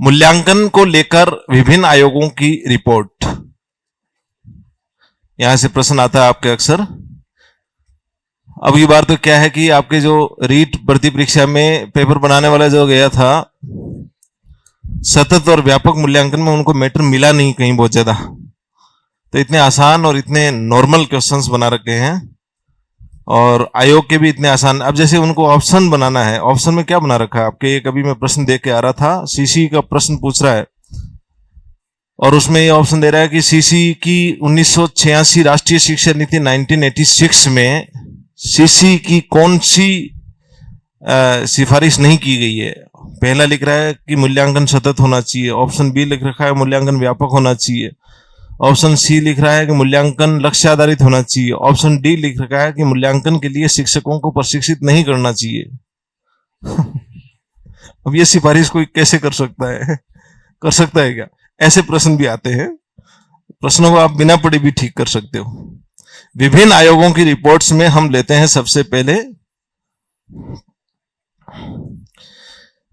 मूल्यांकन को लेकर विभिन्न आयोगों की रिपोर्ट। यहां से प्रश्न आता है आपके अक्सर। अब की बार तो क्या है कि आपके जो रीट भर्ती परीक्षा में पेपर बनाने वाला जो गया था, सतत और व्यापक मूल्यांकन में उनको मैटर मिला नहीं कहीं बहुत ज्यादा। तो इतने आसान और इतने नॉर्मल क्वेश्चंस बना रखे हैं और आयोग के भी इतने आसान। अब जैसे उनको ऑप्शन बनाना है, ऑप्शन में क्या बना रखा है आपके, एक अभी मैं प्रश्न देख के आ रहा था, सीसी का प्रश्न पूछ रहा है और उसमें ये ऑप्शन दे रहा है कि सीसी की 1986 राष्ट्रीय शिक्षा नीति 1986 में सीसी की कौन सी सिफारिश नहीं की गई है। पहला लिख रहा है कि मूल्यांकन सतत होना चाहिए, ऑप्शन बी लिख रखा है मूल्यांकन व्यापक होना चाहिए, ऑप्शन सी लिख रहा है कि मूल्यांकन लक्ष्य आधारित होना चाहिए, ऑप्शन डी लिख रखा है कि मूल्यांकन के लिए शिक्षकों को प्रशिक्षित नहीं करना चाहिए। अब ये सिफारिश कोई कैसे कर सकता है? कर सकता है क्या? ऐसे प्रश्न भी आते हैं। प्रश्नों को आप बिना पढ़े भी ठीक कर सकते हो। विभिन्न आयोगों की रिपोर्ट्स में हम लेते हैं सबसे पहले,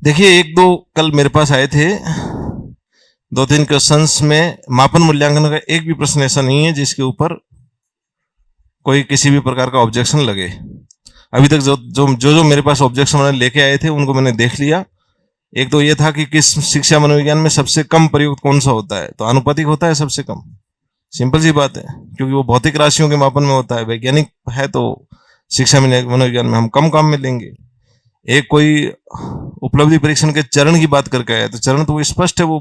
देखिए एक दो कल मेरे पास आए थे, 2-3 क्वेश्चंस में मापन मूल्यांकन का एक भी प्रश्न ऐसा नहीं है जिसके ऊपर कोई किसी भी प्रकार का ऑब्जेक्शन लगे। अभी तक जो मेरे पास ऑब्जेक्शन मैंने लेके आए थे उनको मैंने देख लिया। एक तो ये था कि किस शिक्षा मनोविज्ञान में सबसे कम प्रयुक्त कौन सा होता है, तो आनुपातिक होता है सबसे कम। सिंपल सी बात है, क्योंकि वो भौतिक राशियों के मापन में होता है। वैज्ञानिक है तो शिक्षा मनोविज्ञान में हम कम काम में लेंगे। एक कोई उपलब्धि परीक्षण के चरण की बात करके आया, तो चरण तो वो स्पष्ट है, वो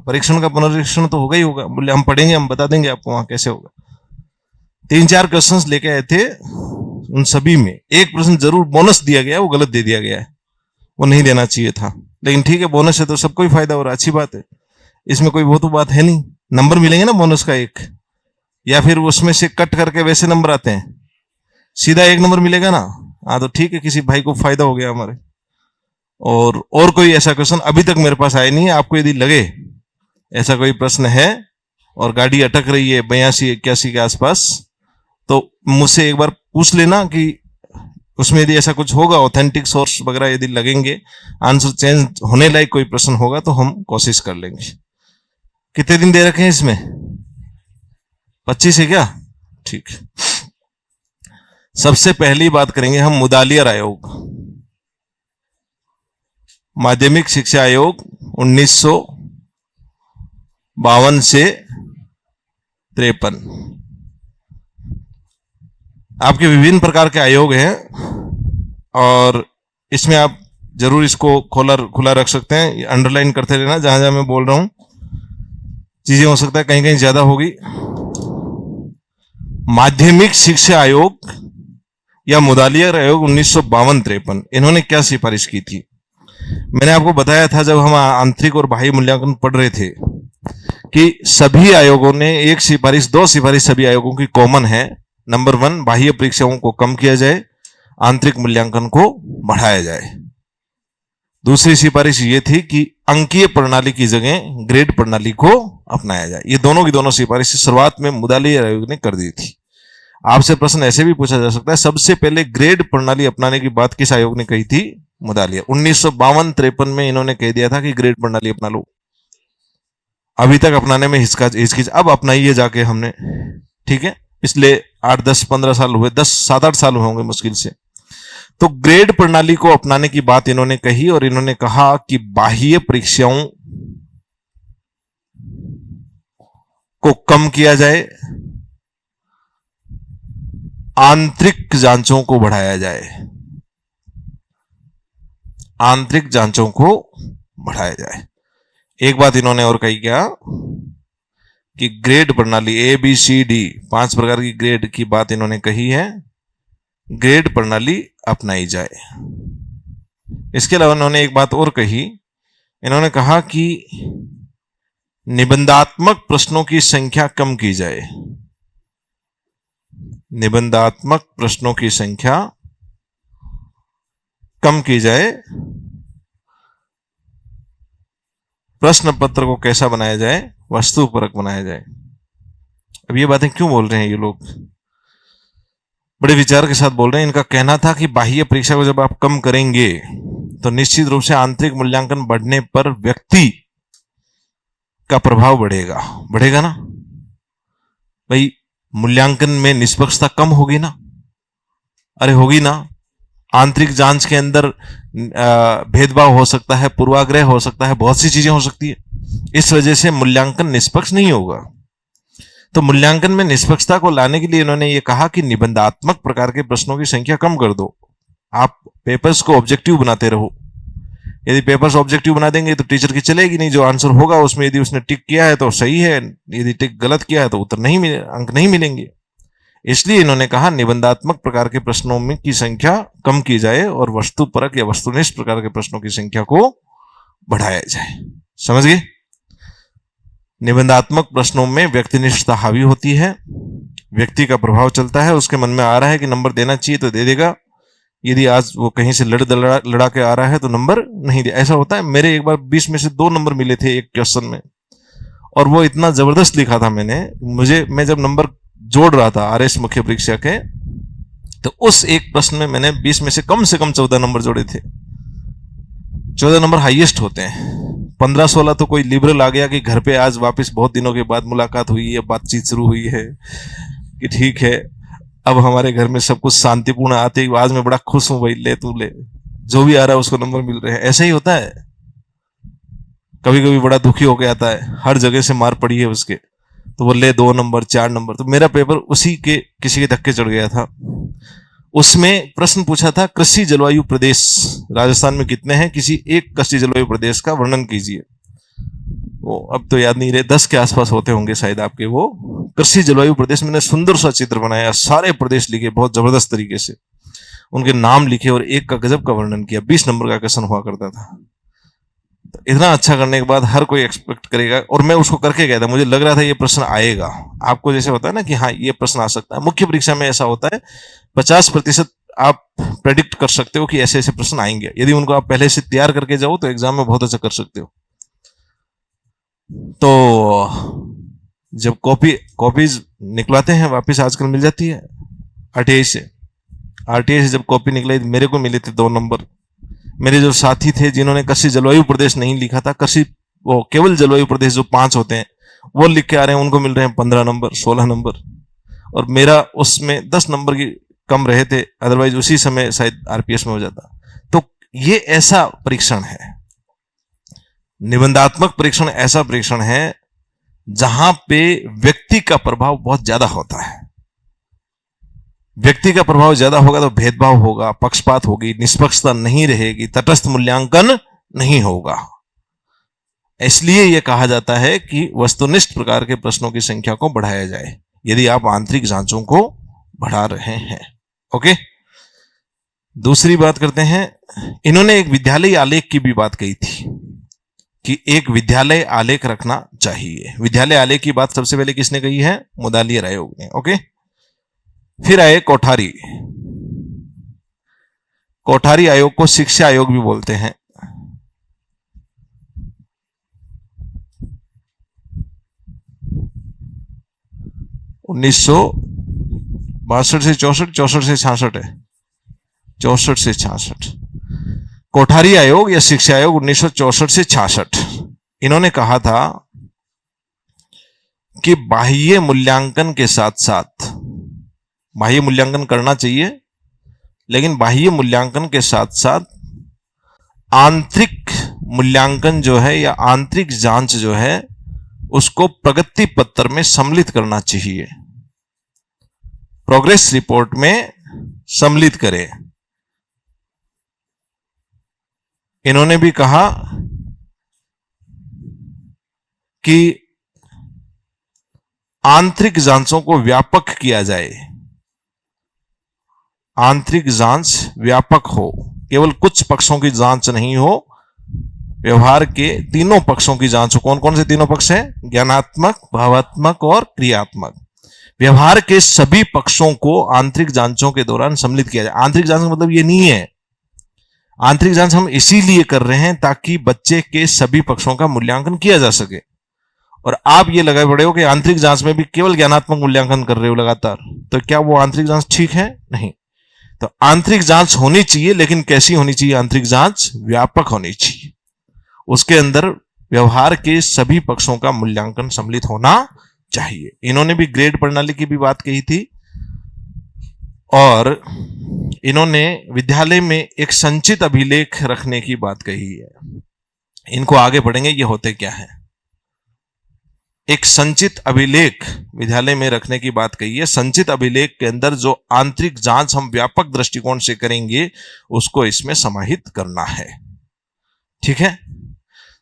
परीक्षण का पुनरीक्षण तो होगा ही होगा। बोले हम पढ़ेंगे, हम बता देंगे आपको वहां कैसे होगा। 3-4 क्वेश्चंस लेके आए थे, उन सभी में एक प्रश्न जरूर बोनस दिया गया, वो गलत दे दिया गया है, वो नहीं देना चाहिए था। लेकिन ठीक है, बोनस है तो सबको ही फायदा हो रहा है, अच्छी बात है, इसमें कोई वो तो बात है नहीं। नंबर मिलेंगे ना बोनस का एक, या फिर उसमें से कट करके वैसे नंबर आते हैं, सीधा 1 नंबर मिलेगा ना, हाँ तो ठीक है, किसी भाई को फायदा हो गया हमारे। और कोई ऐसा क्वेश्चन अभी तक मेरे पास आया नहीं है। आपको यदि लगे ऐसा कोई प्रश्न है और गाड़ी अटक रही है 82-81 के आसपास, तो मुझसे एक बार पूछ लेना कि उसमें यदि ऐसा कुछ होगा, ऑथेंटिक सोर्स वगैरह यदि लगेंगे, आंसर चेंज होने लायक कोई प्रश्न होगा तो हम कोशिश कर लेंगे। कितने दिन दे रखे हैं इसमें? 25 है क्या? ठीक है। सबसे पहली बात करेंगे हम मुदालियर आयोग, माध्यमिक शिक्षा आयोग 1952 से 53। आपके विभिन्न प्रकार के आयोग हैं और इसमें आप जरूर इसको खुला रख सकते हैं, अंडरलाइन करते रहना जहां जहां मैं बोल रहा हूं। चीजें हो सकता है कहीं कहीं ज्यादा होगी। माध्यमिक शिक्षा आयोग या मुदालियर आयोग 1952-53, इन्होंने क्या सिफारिश की थी? मैंने आपको बताया था जब हम आंतरिक और बाह्य मूल्यांकन पढ़ रहे थे कि सभी आयोगों ने एक सिफारिश, 2 सिफारिश सभी आयोगों की कॉमन है। नंबर 1, बाह्य परीक्षाओं को कम किया जाए, आंतरिक मूल्यांकन को बढ़ाया जाए। दूसरी सिफारिश ये थी कि अंकीय प्रणाली की जगह ग्रेड प्रणाली को अपनाया जाए। ये दोनों की दोनों सिफारिश शुरुआत में मुदालियर आयोग ने कर दी थी। आपसे प्रश्न ऐसे भी पूछा जा सकता है, सबसे पहले ग्रेड प्रणाली अपनाने की बात किस आयोग ने कही थी? मुदालियर। 1952-53 में इन्होंने कह दिया था कि ग्रेड प्रणाली अपना लो। अभी तक अपनाने में हिचकिच, अब अपनाइए जाके हमने, ठीक है। पिछले 8-10-15 साल हुए, 7-8 साल हुए होंगे मुश्किल से। तो ग्रेड प्रणाली को अपनाने की बात इन्होंने कही और इन्होंने कहा कि बाह्य परीक्षाओं को कम किया जाए, आंतरिक जांचों को बढ़ाया जाए, आंतरिक जांचों को बढ़ाया जाए। एक बात इन्होंने और कही क्या कि ग्रेड प्रणाली ABCD 5 प्रकार की ग्रेड की बात इन्होंने कही है, ग्रेड प्रणाली अपनाई जाए। इसके अलावा इन्होंने एक बात और कही, इन्होंने कहा कि निबंधात्मक प्रश्नों की संख्या कम की जाए, निबंधात्मक प्रश्नों की संख्या कम की जाए, प्रश्न पत्र को कैसा बनाया जाए? वस्तुपरक बनाया जाए। अब ये बातें क्यों बोल रहे हैं ये लोग? बड़े विचार के साथ बोल रहे हैं। इनका कहना था कि बाह्य परीक्षा को जब आप कम करेंगे तो निश्चित रूप से आंतरिक मूल्यांकन बढ़ने पर व्यक्ति का प्रभाव बढ़ेगा। बढ़ेगा ना भाई, मूल्यांकन में निष्पक्षता कम होगी ना, अरे होगी ना। आंतरिक जांच के अंदर भेदभाव हो सकता है, पूर्वाग्रह हो सकता है, बहुत सी चीजें हो सकती है। इस वजह से मूल्यांकन निष्पक्ष नहीं होगा। तो मूल्यांकन में निष्पक्षता को लाने के लिए इन्होंने ये कहा कि निबंधात्मक प्रकार के प्रश्नों की संख्या कम कर दो। आप पेपर्स को ऑब्जेक्टिव बनाते रहो। यदि पेपर्स ऑब्जेक्टिव बना देंगे तो टीचर की चलेगी नहीं। जो आंसर होगा उसमें यदि उसने टिक किया है तो सही है, यदि टिक गलत किया है तो उत्तर नहीं मिले, अंक नहीं मिलेंगे। इसलिए इन्होंने कहा निबंधात्मक प्रकार के प्रश्नों में की संख्या कम की जाए और वस्तुपरक या वस्तुनिष्ठ प्रकार के प्रश्नों की संख्या को बढ़ाया जाए। समझ गए? निबंधात्मक प्रश्नों में व्यक्तिनिष्ठता हावी होती है, व्यक्ति का प्रभाव चलता है। उसके मन में आ रहा है कि नंबर देना चाहिए तो दे देगा, यदि आज वो कहीं से लड़ा के आ रहा है तो नंबर नहीं दे। ऐसा होता है। मेरे एक बार 20 में से 2 नंबर मिले थे एक क्वेश्चन में, और वो इतना जबरदस्त लिखा था मैं जब नंबर जोड़ रहा था आरएस मुख्य परीक्षा के, तो उस एक प्रश्न में मैंने 20 में से कम 14 नंबर जोड़े थे। 14 नंबर हाईएस्ट होते हैं। 15-16 तो कोई लिबरल आ गया कि घर पे आज वापस बहुत दिनों के बाद मुलाकात हुई है, बातचीत शुरू हुई है कि ठीक है अब हमारे घर में सब कुछ शांतिपूर्ण आते ही आज मैं बड़ा खुश हूं भाई, ले तू ले, जो भी आ रहा है उसको नंबर मिल रहे हैं। ऐसा ही होता है। कभी कभी बड़ा दुखी होकर आता है, हर जगह से मार पड़ी है उसके, तो वो ले 2 नंबर 4 नंबर। तो मेरा पेपर उसी के किसी के धक्के चढ़ गया था। उसमें प्रश्न पूछा था कृषि जलवायु प्रदेश राजस्थान में कितने हैं, किसी एक कृषि जलवायु प्रदेश का वर्णन कीजिए। वो अब तो याद नहीं रहे, 10 के आसपास होते होंगे शायद आपके। वो कृषि जलवायु प्रदेश, मैंने सुंदर सा चित्र बनाया, सारे प्रदेश लिखे बहुत जबरदस्त तरीके से, उनके नाम लिखे और एक का गजब का वर्णन किया। 20 नंबर का क्वेश्चन हुआ करता था। तो इतना अच्छा करने के बाद हर कोई एक्सपेक्ट करेगा, और मैं उसको करके गया था। मुझे लग रहा था ये प्रश्न आएगा। आपको जैसे होता है ना कि हाँ ये प्रश्न आ सकता है, मुख्य परीक्षा में ऐसा होता है 50% आप प्रेडिक्ट कर सकते हो कि ऐसे ऐसे प्रश्न आएंगे। यदि उनको आप पहले से तैयार करके जाओ तो एग्जाम में बहुत अच्छा कर सकते हो। तो जब कॉपीज निकलवाते हैं वापस, आजकल मिल जाती है आरटीआई से जब कॉपी निकलाई मेरे को मिले थे 2 नंबर। मेरे जो साथी थे जिन्होंने कृषि जलवायु प्रदेश नहीं लिखा था, वो केवल जलवायु प्रदेश जो 5 होते हैं वो लिख के आ रहे हैं, उनको मिल रहे हैं 15 नंबर 16 नंबर, और मेरा उसमें 10 नंबर की कम रहे थे। अदरवाइज उसी समय शायद आरपीएस में हो जाता। तो ये ऐसा परीक्षण है, निबंधात्मक परीक्षण ऐसा परीक्षण है जहां पे व्यक्ति का प्रभाव बहुत ज्यादा होता है। व्यक्ति का प्रभाव ज्यादा होगा तो भेदभाव होगा, पक्षपात होगी, निष्पक्षता नहीं रहेगी, तटस्थ मूल्यांकन नहीं होगा। इसलिए यह कहा जाता है कि वस्तुनिष्ठ प्रकार के प्रश्नों की संख्या को बढ़ाया जाए यदि आप आंतरिक जांचों को बढ़ा रहे हैं। ओके, दूसरी बात करते हैं। इन्होंने एक विद्यालय आलेख की भी बात कही थी कि एक विद्यालय आलेख रखना चाहिए। विद्यालय आलेख की बात सबसे पहले किसने कही है? मुदालियर आयोग ने। ओके, फिर आए कोठारी। कोठारी आयोग को शिक्षा आयोग भी बोलते हैं। उन्नीस सौ 62 से 64, 64 से 66 है, 64 से 66। कोठारी आयोग या शिक्षा आयोग 1964 से 66। इन्होंने कहा था कि बाह्य मूल्यांकन के साथ साथ, बाह्य मूल्यांकन करना चाहिए, लेकिन बाह्य मूल्यांकन के साथ साथ आंतरिक मूल्यांकन जो है या आंतरिक जांच जो है उसको प्रगति पत्र में सम्मिलित करना चाहिए, प्रोग्रेस रिपोर्ट में सम्मिलित करें। इन्होंने भी कहा कि आंतरिक जांचों को व्यापक किया जाए, आंतरिक जांच व्यापक हो, केवल कुछ पक्षों की जांच नहीं हो, व्यवहार के तीनों पक्षों की जांच हो। कौन कौन से तीनों पक्ष हैं? ज्ञानात्मक, भावात्मक और क्रियात्मक। व्यवहार के सभी पक्षों को आंतरिक जांचों के दौरान सम्मिलित किया जाए। आंतरिक जांच का मतलब ये नहीं है, आंतरिक जांच हम इसीलिए कर रहे हैं ताकि बच्चे के सभी पक्षों का मूल्यांकन किया जा सके। और आप ये लगाए पड़े हो कि आंतरिक जांच में भी केवल ज्ञानात्मक मूल्यांकन कर रहे हो लगातार, तो क्या वो आंतरिक जांच ठीक है? नहीं। तो आंतरिक जांच होनी चाहिए, लेकिन कैसी होनी चाहिए? आंतरिक जांच व्यापक होनी चाहिए, उसके अंदर व्यवहार के सभी पक्षों का मूल्यांकन सम्मिलित होना चाहिए। इन्होंने भी ग्रेड प्रणाली की भी बात कही थी, और इन्होंने विद्यालय में एक संचित अभिलेख रखने की बात कही है। इनको आगे पढ़ेंगे ये होते क्या है। एक संचित अभिलेख विद्यालय में रखने की बात कही है। संचित अभिलेख के अंदर जो आंतरिक जांच हम व्यापक दृष्टिकोण से करेंगे उसको इसमें समाहित करना है। ठीक है,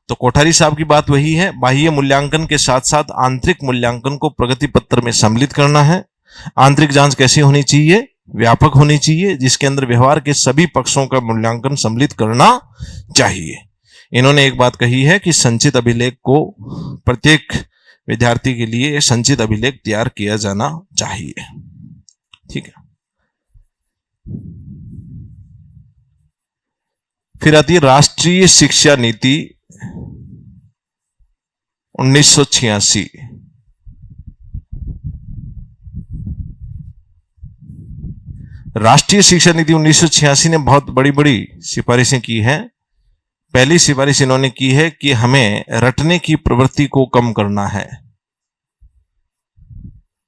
तो कोठारी साहब की बात वही है, बाह्य मूल्यांकन के साथ साथ आंतरिक मूल्यांकन को प्रगति पत्र में सम्मिलित करना है। आंतरिक जांच कैसी होनी चाहिए? व्यापक होनी चाहिए, जिसके अंदर व्यवहार के सभी पक्षों का मूल्यांकन सम्मिलित करना चाहिए। इन्होंने एक बात कही है कि संचित अभिलेख को प्रत्येक विद्यार्थी के लिए संचित अभिलेख तैयार किया जाना चाहिए। ठीक है, फिर आती है राष्ट्रीय शिक्षा नीति 1986। राष्ट्रीय शिक्षा नीति 1986 ने बहुत बड़ी बड़ी सिफारिशें की हैं। पहली सिफारिश इन्होंने की है कि हमें रटने की प्रवृत्ति को कम करना है।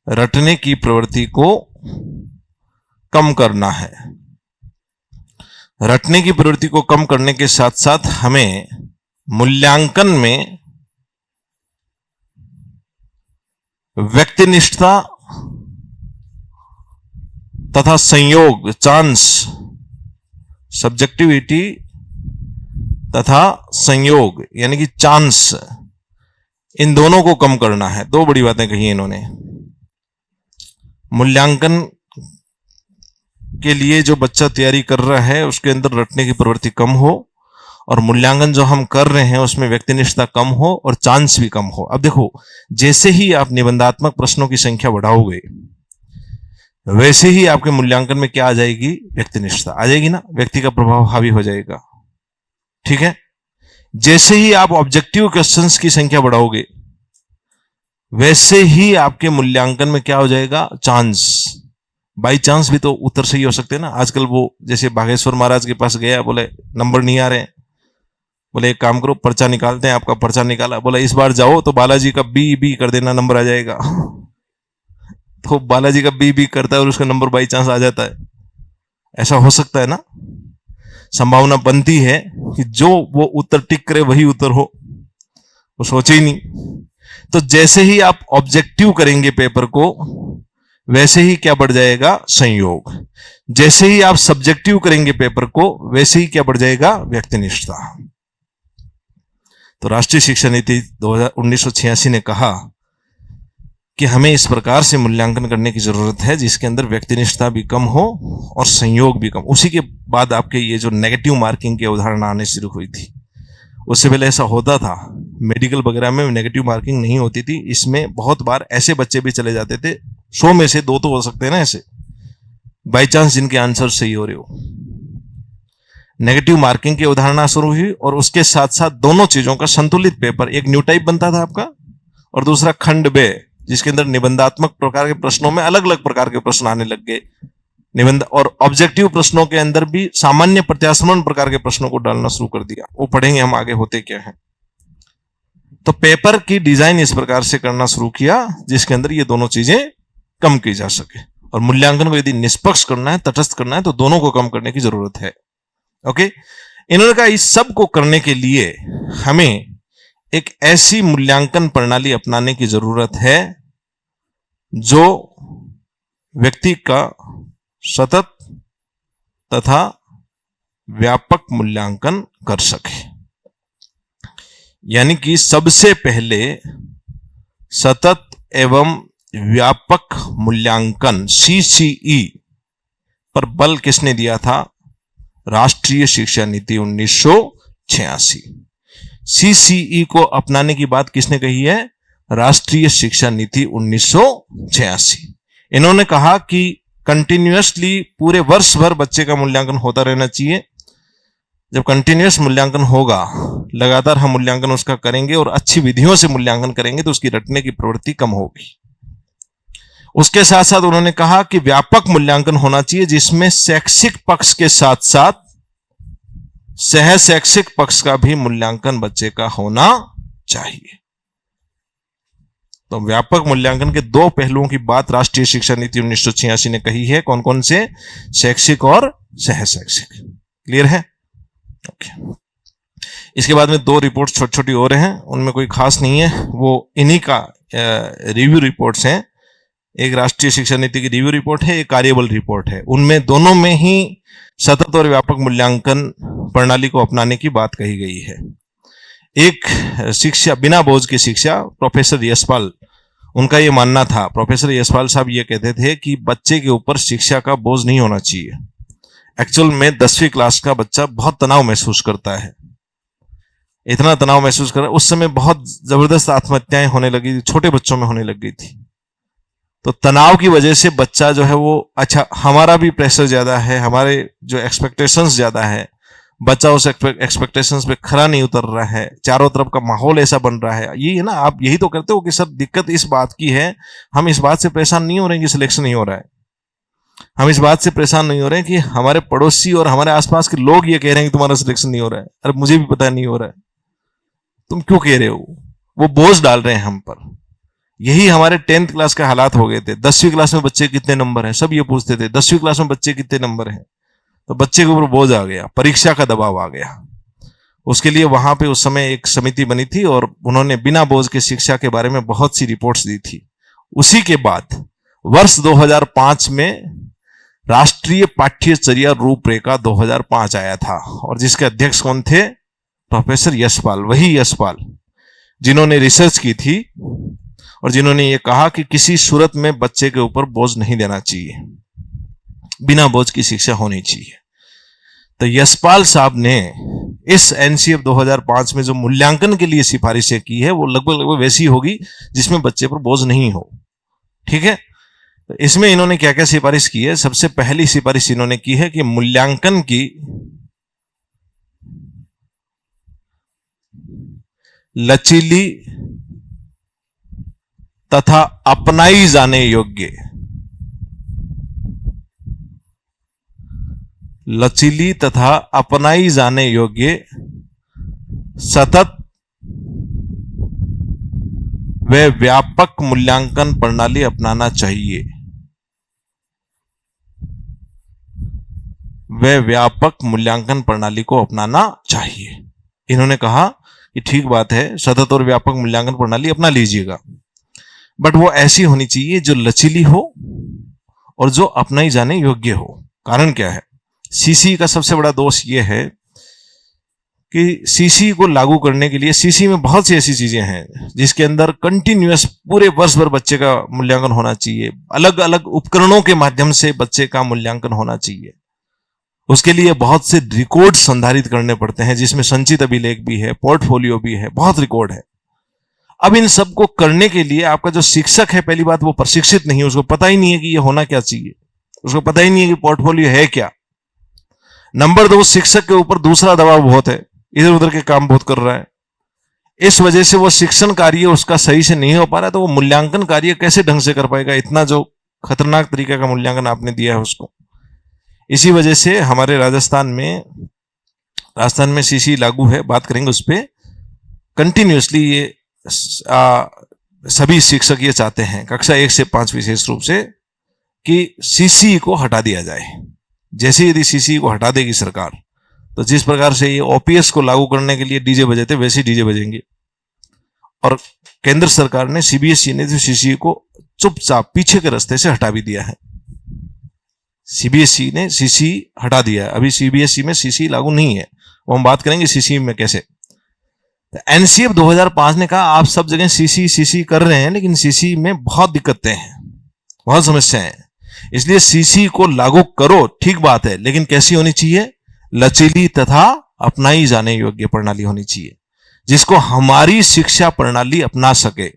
रटने की प्रवृत्ति को कम करना है। रटने की प्रवृत्ति को कम करने के साथ साथ हमें मूल्यांकन में व्यक्तिनिष्ठता तथा संयोग, चांस, सब्जेक्टिविटी तथा संयोग यानी कि चांस, इन दोनों को कम करना है। दो बड़ी बातें कही इन्होंने। मूल्यांकन के लिए जो बच्चा तैयारी कर रहा है उसके अंदर रटने की प्रवृत्ति कम हो, और मूल्यांकन जो हम कर रहे हैं उसमें व्यक्तिनिष्ठता कम हो और चांस भी कम हो। अब देखो, जैसे ही आप निबंधात्मक प्रश्नों की संख्या बढ़ाओगे वैसे ही आपके मूल्यांकन में क्या आ जाएगी? व्यक्तिनिष्ठता आ जाएगी ना, व्यक्ति का प्रभाव हावी हो जाएगा। ठीक है, जैसे ही आप ऑब्जेक्टिव क्वेश्चंस की संख्या बढ़ाओगे वैसे ही आपके मूल्यांकन में क्या हो जाएगा? चांस। बाई चांस भी तो उत्तर सही हो सकते हैं ना। आजकल वो जैसे बागेश्वर महाराज के पास गया, बोले नंबर नहीं आ रहे हैं, बोले एक काम करो पर्चा निकालते हैं। आपका पर्चा निकाला, बोला इस बार जाओ तो बालाजी का बी कर देना, नंबर आ जाएगा। तो बालाजी का बी करता है और उसका नंबर बाई चांस आ जाता है। ऐसा हो सकता है ना, संभावना बनती है कि जो वो उत्तर टिक करे वही उत्तर हो, वो सोचे ही नहीं। तो जैसे ही आप ऑब्जेक्टिव करेंगे पेपर को वैसे ही क्या बढ़ जाएगा? संयोग। जैसे ही आप सब्जेक्टिव करेंगे पेपर को वैसे ही क्या बढ़ जाएगा? व्यक्तिनिष्ठता। तो राष्ट्रीय शिक्षा नीति 1986 ने कहा कि हमें इस प्रकार से मूल्यांकन करने की जरूरत है जिसके अंदर व्यक्तिनिष्ठता भी कम हो और संयोग भी कम। उसी के बाद आपके ये जो नेगेटिव मार्किंग की अवधारणा आने शुरू हुई थी। उससे पहले ऐसा होता था, मेडिकल वगैरह में नेगेटिव मार्किंग नहीं होती थी। इसमें बहुत बार ऐसे बच्चे भी चले जाते थे, 100 में से 2 तो हो सकते हैं ना ऐसे, बाई चांस जिनके आंसर सही हो रहे हो। नेगेटिव मार्किंग की अवधारणा शुरू हुई और उसके साथ साथ दोनों चीजों का संतुलित पेपर, एक न्यू टाइप बनता था आपका और दूसरा खंड बे, जिसके अंदर निबंधात्मक प्रकार के प्रश्नों में अलग अलग प्रकार के प्रश्न आने लग गए। निबंध और ऑब्जेक्टिव प्रश्नों के अंदर भी सामान्य प्रत्याशमन प्रकार के प्रश्नों को डालना शुरू कर दिया। वो पढ़ेंगे हम आगे होते क्या है। तो पेपर की डिजाइन इस प्रकार से करना शुरू किया जिसके अंदर ये दोनों चीजें कम की जा सके। और मूल्यांकन को यदि निष्पक्ष करना है, तटस्थ करना है, तो दोनों को कम करने की जरूरत है। ओके, इन्होंने कहा इस सब को करने के लिए हमें एक ऐसी मूल्यांकन प्रणाली अपनाने की जरूरत है जो व्यक्ति का सतत तथा व्यापक मूल्यांकन कर सके। यानी कि सबसे पहले सतत एवं व्यापक मूल्यांकन CCE पर बल किसने दिया था? राष्ट्रीय शिक्षा नीति 1986। CCE को अपनाने की बात किसने कही है? राष्ट्रीय शिक्षा नीति 1986। इन्होंने कहा कि कंटिन्यूअसली पूरे वर्ष भर बच्चे का मूल्यांकन होता रहना चाहिए। जब कंटिन्यूअस मूल्यांकन होगा, लगातार हम मूल्यांकन उसका करेंगे और अच्छी विधियों से मूल्यांकन करेंगे तो उसकी रटने की प्रवृत्ति कम होगी। उसके साथ साथ उन्होंने कहा कि व्यापक मूल्यांकन होना चाहिए जिसमें शैक्षिक पक्ष के साथ साथ सह शैक्षिक पक्ष का भी मूल्यांकन बच्चे का होना चाहिए। तो व्यापक मूल्यांकन के दो पहलुओं की बात राष्ट्रीय शिक्षा नीति 1986 ने कही है। कौन कौन से? शैक्षिक और सह शैक्षिक। क्लियर है? ओके। इसके बाद में दो रिपोर्ट छोटी छोटी और हैं, उनमें कोई खास नहीं है, वो इन्हीं का रिव्यू रिपोर्ट्स हैं। एक राष्ट्रीय शिक्षा नीति की रिव्यू रिपोर्ट है, एक कार्यबल रिपोर्ट है। उनमें दोनों में ही सतत और व्यापक मूल्यांकन प्रणाली को अपनाने की बात कही गई है। एक शिक्षा बिना बोझ की शिक्षा, प्रोफेसर यशपाल, उनका ये मानना था, प्रोफेसर यशपाल साहब ये कहते थे कि बच्चे के ऊपर शिक्षा का बोझ नहीं होना चाहिए। एक्चुअल में 10वीं क्लास का बच्चा बहुत तनाव महसूस करता है, इतना तनाव महसूस कर रहा है। उस समय बहुत जबरदस्त आत्महत्याएं होने लगी थी, छोटे बच्चों में होने लग गई थी। तो तनाव की वजह से बच्चा जो है वो, अच्छा हमारा भी प्रेशर ज्यादा है, हमारे जो एक्सपेक्टेशंस ज्यादा है, बच्चा उस एक्सपेक्टेशंस पे खरा नहीं उतर रहा है, चारों तरफ का माहौल ऐसा बन रहा है। ये है ना, आप यही तो करते हो कि सर दिक्कत इस बात की है, हम इस बात से परेशान नहीं हो रहे हैं कि सिलेक्शन नहीं हो रहा है, हम इस बात से परेशान नहीं हो रहे हैं कि हमारे पड़ोसी और हमारे आसपास के लोग ये कह रहे हैं कि तुम्हारा सिलेक्शन नहीं हो रहा है। अरे मुझे भी पता नहीं हो रहा है, तुम क्यों कह रहे हो? वो बोझ डाल रहे हैं हम पर। यही हमारे 10th क्लास के हालात हो गए थे। 10वीं क्लास में बच्चे कितने नंबर हैं, सब ये पूछते थे 10वीं क्लास में बच्चे कितने नंबर हैं। तो बच्चे के ऊपर बोझ आ गया, परीक्षा का दबाव आ गया। उसके लिए वहां पे उस समय एक समिति बनी थी और उन्होंने बिना बोझ की शिक्षा के बारे में बहुत सी रिपोर्ट्स दी थी। उसी के बाद वर्ष 2005 में राष्ट्रीय पाठ्यचर्या रूपरेखा 2005 आया था, और जिसके अध्यक्ष कौन थे? प्रोफेसर यशपाल, वही यशपाल जिन्होंने रिसर्च की थी और जिन्होंने ये कहा कि किसी सूरत में बच्चे के ऊपर बोझ नहीं देना चाहिए, बिना बोझ की शिक्षा होनी चाहिए। तो यशपाल साहब ने इस एनसीएफ 2005 में जो मूल्यांकन के लिए सिफारिशें की है वो लगभग वैसी होगी जिसमें बच्चे पर बोझ नहीं हो। ठीक है? तो इसमें इन्होंने क्या क्या सिफारिश की है? सबसे पहली सिफारिश इन्होंने की है कि मूल्यांकन की लचीली तथा अपनाई जाने योग्य, लचीली तथा अपनाई जाने योग्य सतत व व्यापक मूल्यांकन प्रणाली अपनाना चाहिए। व व्यापक मूल्यांकन प्रणाली को अपनाना चाहिए। इन्होंने कहा कि ठीक बात है, सतत और व्यापक मूल्यांकन प्रणाली अपना लीजिएगा, बट वो ऐसी होनी चाहिए जो लचीली हो और जो अपनाई जाने योग्य हो। कारण क्या है? सीसी का सबसे बड़ा दोष ये है कि सीसी को लागू करने के लिए सीसी में बहुत सी ऐसी चीजें हैं जिसके अंदर कंटिन्यूअस पूरे वर्ष भर बच्चे का मूल्यांकन होना चाहिए, अलग अलग उपकरणों के माध्यम से बच्चे का मूल्यांकन होना चाहिए। उसके लिए बहुत से रिकॉर्ड संधारित करने पड़ते हैं, जिसमें संचित अभिलेख भी है, पोर्टफोलियो भी है, बहुत रिकॉर्ड है। अब इन सबको करने के लिए आपका जो शिक्षक है, पहली बात वो प्रशिक्षित नहीं है, उसको पता ही नहीं है कि ये होना क्या चाहिए, उसको पता ही नहीं है कि पोर्टफोलियो है क्या। नंबर 2, शिक्षक के ऊपर दूसरा दबाव बहुत है, इधर उधर के काम बहुत कर रहा है। इस वजह से वो शिक्षण कार्य उसका सही से नहीं हो पा रहा है, तो वो मूल्यांकन कार्य कैसे ढंग से कर पाएगा? इतना जो खतरनाक तरीके का मूल्यांकन आपने दिया है उसको। इसी वजह से हमारे राजस्थान में सीसी लागू है, बात करेंगे उस पर। कंटिन्यूअसली ये सभी शिक्षक ये चाहते हैं, कक्षा 1 से 5 विशेष रूप से, कि सीसी को हटा दिया जाए। जैसे यदि सीसी को हटा देगी सरकार, तो जिस प्रकार से ये ओपीएस को लागू करने के लिए डीजे बजे थे, वैसे डीजे बजेंगे। और केंद्र सरकार ने, सीबीएसई ने तो सीसी को चुपचाप पीछे के रास्ते से हटा भी दिया है। सीबीएसई ने सीसी हटा दिया है, अभी सीबीएसई में सीसी लागू नहीं है, वो हम बात करेंगे सीसी में कैसे। एनसीएफ 2005 ने कहा आप सब जगह सीसी कर रहे हैं, लेकिन सीसी में बहुत दिक्कतें हैं, बहुत समस्याएं हैं, इसलिए सीसी को लागू करो, ठीक बात है, लेकिन कैसी होनी चाहिए? लचीली तथा अपनाई जाने योग्य प्रणाली होनी चाहिए, जिसको हमारी शिक्षा प्रणाली अपना सके,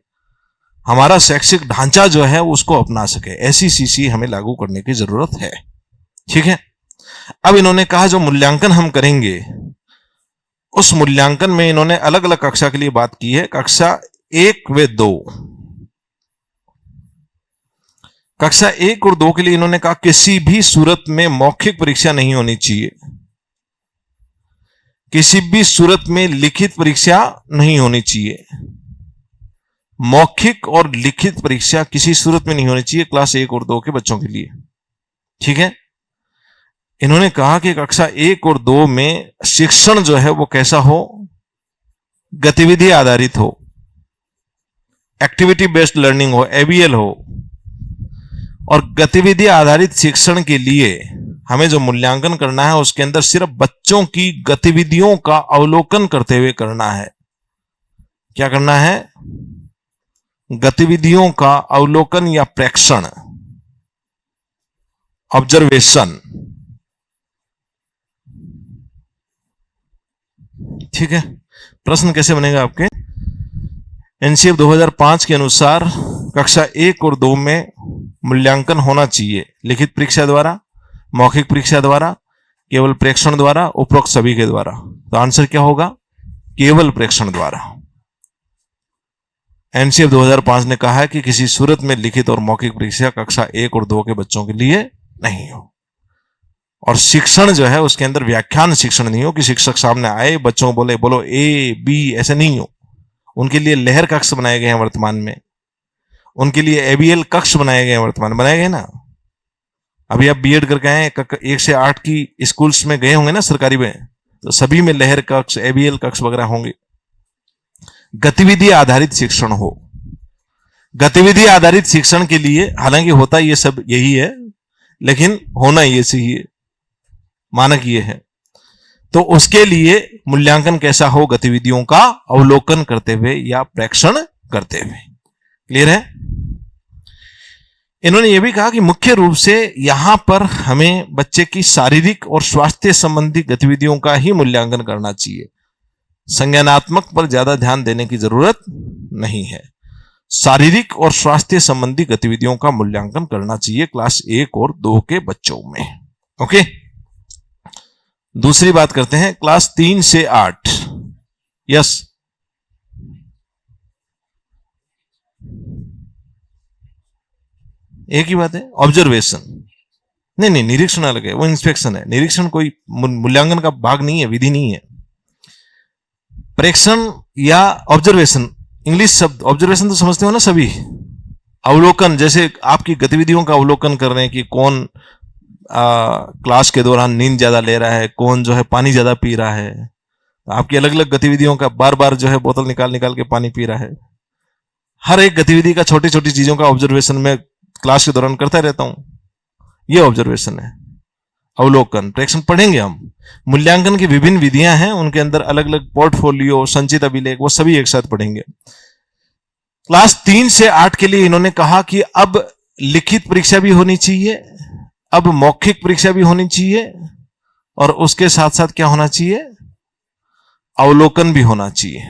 हमारा शैक्षिक ढांचा जो है उसको अपना सके। ऐसी सीसी हमें लागू करने की जरूरत है। ठीक है? अब इन्होंने कहा जो मूल्यांकन हम करेंगे, उस मूल्यांकन में इन्होंने अलग अलग कक्षा के लिए बात की है। कक्षा 1 व 2, कक्षा 1 और 2 के लिए इन्होंने कहा किसी भी सूरत में मौखिक परीक्षा नहीं होनी चाहिए, किसी भी सूरत में लिखित परीक्षा नहीं होनी चाहिए। मौखिक और लिखित परीक्षा किसी सूरत में नहीं होनी चाहिए क्लास 1 और 2 के बच्चों के लिए। ठीक है। इन्होंने कहा कि कक्षा 1 और 2 में शिक्षण जो है वो कैसा हो, गतिविधि आधारित हो, एक्टिविटी बेस्ड लर्निंग हो, एबीएल हो। और गतिविधि आधारित शिक्षण के लिए हमें जो मूल्यांकन करना है उसके अंदर सिर्फ बच्चों की गतिविधियों का अवलोकन करते हुए करना है। क्या करना है? गतिविधियों का अवलोकन या प्रेक्षण, ऑब्जर्वेशन। ठीक है। प्रश्न कैसे बनेगा आपके? एनसीएफ 2005 के अनुसार कक्षा 1 और 2 में मूल्यांकन होना चाहिए लिखित परीक्षा द्वारा, मौखिक परीक्षा द्वारा, केवल प्रेक्षण द्वारा, उपरोक्त सभी के द्वारा। तो आंसर क्या होगा? केवल प्रेक्षण द्वारा। एनसीएफ 2005 ने कहा है कि किसी सूरत में लिखित और मौखिक परीक्षा कक्षा 1 और 2 के बच्चों के लिए नहीं हो। और शिक्षण जो है उसके अंदर व्याख्यान शिक्षण नहीं हो कि शिक्षक सामने आए, बच्चों को बोले बोलो ए बी, ऐसे नहीं हो। उनके लिए लहर कक्ष बनाए गए हैं वर्तमान में, उनके लिए एबीएल कक्ष बनाए गए हैं वर्तमान, बनाए गए ना। अभी आप बीएड करके आए, 1 से 8 की स्कूल्स में गए होंगे ना सरकारी में, तो सभी में लहर कक्ष, एबीएल कक्ष वगैरह होंगे। गतिविधि आधारित शिक्षण हो। गतिविधि आधारित शिक्षण के लिए हालांकि होता ये सब यही है, लेकिन होना ये चाहिए, मानक ये है। तो उसके लिए मूल्यांकन कैसा हो? गतिविधियों का अवलोकन करते हुए या प्रेक्षण करते हुए। क्लियर है? इन्होंने यह भी कहा कि मुख्य रूप से यहां पर हमें बच्चे की शारीरिक और स्वास्थ्य संबंधी गतिविधियों का ही मूल्यांकन करना चाहिए, संज्ञानात्मक पर ज्यादा ध्यान देने की जरूरत नहीं है। शारीरिक और स्वास्थ्य संबंधी गतिविधियों का मूल्यांकन करना चाहिए क्लास 1 और 2 के बच्चों में। ओके। दूसरी बात करते हैं क्लास 3 से 8। यस, एक ही बात है। ऑब्जर्वेशन नहीं, निरीक्षण अलग है, वो इंस्पेक्शन है। निरीक्षण कोई मूल्यांकन का भाग नहीं है, विधि नहीं है। प्रेक्षण या ऑब्जर्वेशन, इंग्लिश शब्द। ऑब्जर्वेशन तो समझते हो ना सभी, अवलोकन। जैसे आपकी गतिविधियों का अवलोकन कर रहे हैं कि कौन क्लास के दौरान नींद ज्यादा ले रहा है, कौन जो है पानी ज्यादा पी रहा है। आपकी अलग अलग गतिविधियों का बार बार जो है बोतल निकाल निकाल के पानी पी रहा है। हर एक गतिविधि का, छोटी छोटी चीजों का ऑब्जर्वेशन में क्लास के दौरान करता रहता हूं। यह ऑब्जर्वेशन है। अवलोकन, प्रेक्षण पढ़ेंगे हम। मूल्यांकन की विभिन्न विधियां हैं, उनके अंदर अलग अलग पोर्टफोलियो, संचित अभिलेख, वो सभी एक साथ पढ़ेंगे। क्लास 3 से 8 के लिए इन्होंने कहा कि अब लिखित परीक्षा भी होनी चाहिए, अब मौखिक परीक्षा भी होनी चाहिए, और उसके साथ साथ क्या होना चाहिए? अवलोकन भी होना चाहिए।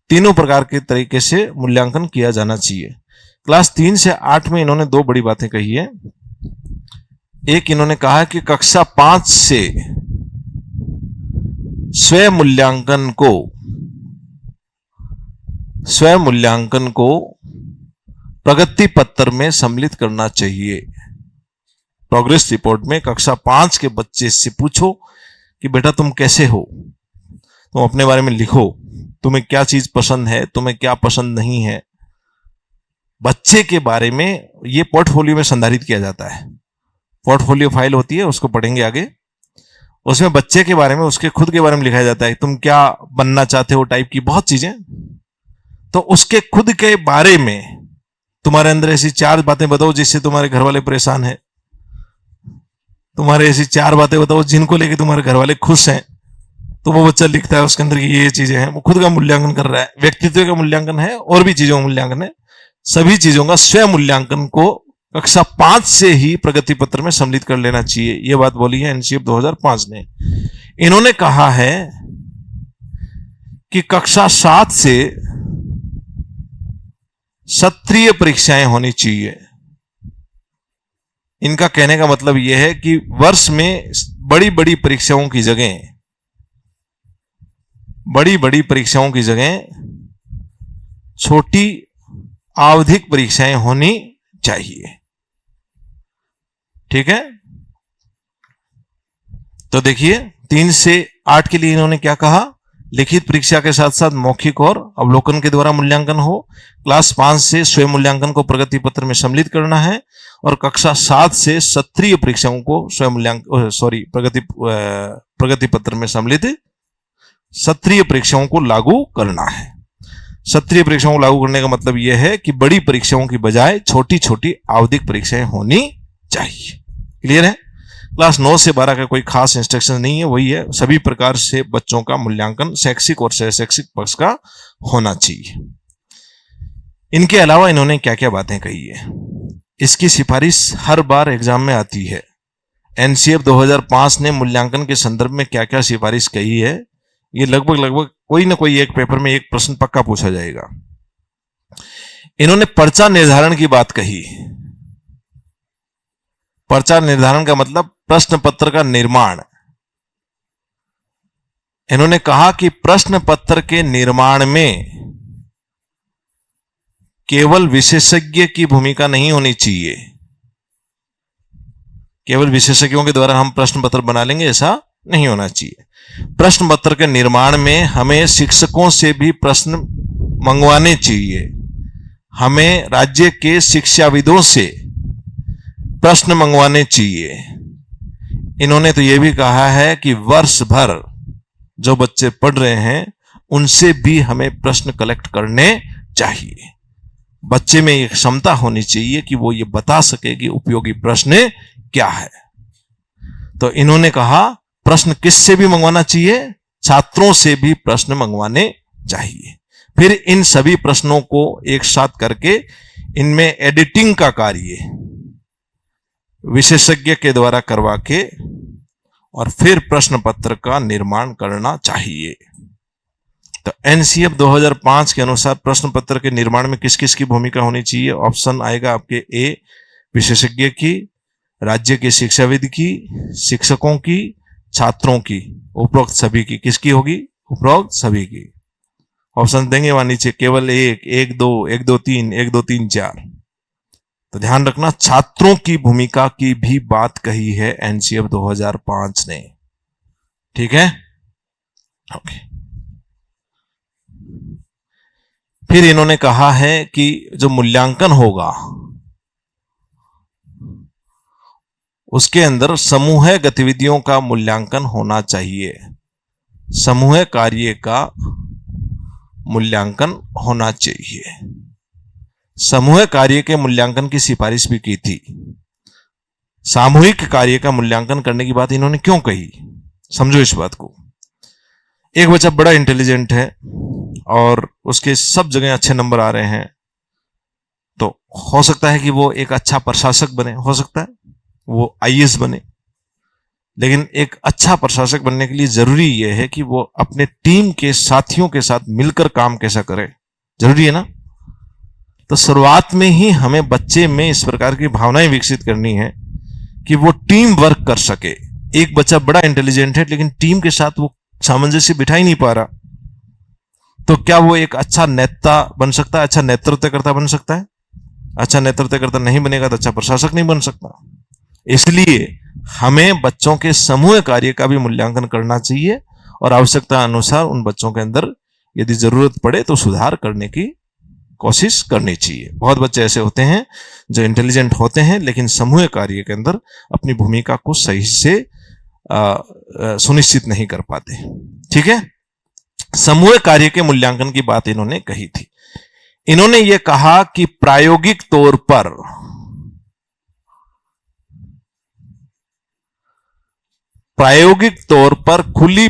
तीनों प्रकार के तरीके से मूल्यांकन किया जाना चाहिए। क्लास 3 से 8 में इन्होंने 2 बड़ी बातें कही है। एक, इन्होंने कहा कि कक्षा 5 से स्वयं मूल्यांकन को प्रगति पत्र में सम्मिलित करना चाहिए। प्रोग्रेस रिपोर्ट में कक्षा 5 के बच्चे से पूछो कि बेटा तुम कैसे हो, तुम अपने बारे में लिखो, तुम्हें क्या चीज पसंद है, तुम्हें क्या पसंद नहीं है। बच्चे के बारे में ये पोर्टफोलियो में संधारित किया जाता है। पोर्टफोलियो फाइल होती है, उसको पढ़ेंगे आगे। उसमें बच्चे के बारे में, उसके खुद के बारे में लिखा जाता है, तुम क्या बनना चाहते हो टाइप की बहुत चीजें। तो उसके खुद के बारे में तुम्हारे अंदर ऐसी 4 बातें बताओ जिससे तुम्हारे घर वाले परेशान हैं। तुम्हारे ऐसी 4 बातें बताओ जिनको लेके तुम्हारे घर वाले खुश हैं। तो वो बच्चा लिखता है उसके अंदर की ये चीजें हैं। वो खुद का मूल्यांकन कर रहा है। व्यक्तित्व का मूल्यांकन है और भी चीजों का मूल्यांकन है। सभी चीजों का स्वयं मूल्यांकन को कक्षा 5 से ही प्रगति पत्र में सम्मिलित कर लेना चाहिए। यह बात बोली है एनसीएफ 2005 ने। इन्होंने कहा है कि कक्षा 7 से सत्रीय परीक्षाएं होनी चाहिए। इनका कहने का मतलब यह है कि वर्ष में बड़ी बड़ी परीक्षाओं की जगह छोटी आवधिक परीक्षाएं होनी चाहिए। ठीक है, तो देखिए 3 से 8 के लिए इन्होंने क्या कहा, लिखित परीक्षा के साथ साथ मौखिक और अवलोकन के द्वारा मूल्यांकन हो। क्लास 5 से स्वयं मूल्यांकन को प्रगति पत्र में सम्मिलित करना है और कक्षा 7 से सत्रीय परीक्षाओं को स्वयं मूल्यांकन प्रगति पत्र में सम्मिलित सत्रीय परीक्षाओं को लागू करना है। सत्रीय परीक्षाओं को लागू करने का मतलब यह है कि बड़ी परीक्षाओं की बजाय छोटी छोटी आवधिक परीक्षाएं होनी चाहिए। क्लियर है? क्लास 9 से 12 का कोई खास इंस्ट्रक्शन नहीं है, वही है सभी प्रकार से बच्चों का मूल्यांकन शैक्षिक और शैक्षिक पक्ष का होना चाहिए। इनके अलावा इन्होंने क्या क्या बातें कही है, इसकी सिफारिश हर बार एग्जाम में आती है। एनसीएफ 2005 ने मूल्यांकन के संदर्भ में क्या क्या सिफारिश कही है, ये लगभग कोई ना कोई एक पेपर में एक प्रश्न पक्का पूछा जाएगा। इन्होंने पर्चा निर्धारण की बात कही। पर्चा निर्धारण का मतलब प्रश्न पत्र का निर्माण। इन्होंने कहा कि प्रश्न पत्र के निर्माण में केवल विशेषज्ञ की भूमिका नहीं होनी चाहिए, केवल विशेषज्ञों के द्वारा हम प्रश्न पत्र बना लेंगे ऐसा नहीं होना चाहिए। प्रश्न पत्र के निर्माण में हमें शिक्षकों से भी प्रश्न मंगवाने चाहिए, हमें राज्य के शिक्षाविदों से प्रश्न मंगवाने चाहिए। इन्होंने तो यह भी कहा है कि वर्ष भर जो बच्चे पढ़ रहे हैं उनसे भी हमें प्रश्न कलेक्ट करने चाहिए। बच्चे में एक क्षमता होनी चाहिए कि वो ये बता सके कि उपयोगी प्रश्न क्या है। तो इन्होंने कहा प्रश्न किससे भी मंगवाना चाहिए, छात्रों से भी प्रश्न मंगवाने चाहिए। फिर इन सभी प्रश्नों को एक साथ करके इनमें एडिटिंग का कार्य विशेषज्ञ के द्वारा करवा के और फिर प्रश्न पत्र का निर्माण करना चाहिए। तो एनसीएफ 2005 के अनुसार प्रश्न पत्र के निर्माण में किस किस की भूमिका होनी चाहिए? ऑप्शन आएगा आपके ए विशेषज्ञ की, राज्य के शिक्षाविद की, शिक्षकों की, छात्रों की। उपरोक्त सभी की किसकी होगी? उपरोक्त सभी की। ऑप्शन देंगे वहां नीचे केवल एक, 1 2, 1 2 3, 1 2 3 4। तो ध्यान रखना छात्रों की भूमिका की भी बात कही है एनसीएफ 2005 ने। ठीक है, ओके। फिर इन्होंने कहा है कि जो मूल्यांकन होगा उसके अंदर समूह गतिविधियों का मूल्यांकन होना चाहिए, समूह कार्य का मूल्यांकन होना चाहिए। समूह कार्य के मूल्यांकन की सिफारिश भी की थी। सामूहिक कार्य का मूल्यांकन करने की बात इन्होंने क्यों कही, समझो इस बात को। एक बच्चा बड़ा इंटेलिजेंट है और उसके सब जगह अच्छे नंबर आ रहे हैं, तो हो सकता है कि वो एक अच्छा प्रशासक बने, हो सकता है वो आईएएस बने। लेकिन एक अच्छा प्रशासक बनने के लिए जरूरी यह है कि वो अपने टीम के साथियों के साथ मिलकर काम कैसा करे, जरूरी है ना। तो शुरुआत में ही हमें बच्चे में इस प्रकार की भावनाएं विकसित करनी है कि वो टीम वर्क कर सके। एक बच्चा बड़ा इंटेलिजेंट है लेकिन टीम के साथ वो सामंजस्य बिठा ही नहीं पा रहा, तो क्या वो एक अच्छा नेता बन सकता है, अच्छा नेतृत्वकर्ता बन सकता है? अच्छा नेतृत्वकर्ता नहीं बनेगा तो अच्छा प्रशासक नहीं बन सकता। इसलिए हमें बच्चों के समूह कार्य का भी मूल्यांकन करना चाहिए और आवश्यकता अनुसार उन बच्चों के अंदर यदि जरूरत पड़े तो सुधार करने की कोशिश करनी चाहिए। बहुत बच्चे ऐसे होते हैं जो इंटेलिजेंट होते हैं लेकिन समूह कार्य के अंदर अपनी भूमिका को सही से सुनिश्चित नहीं कर पाते। ठीक है, समूह कार्य के मूल्यांकन की बात इन्होंने कही थी। इन्होंने ये कहा कि प्रायोगिक तौर पर खुली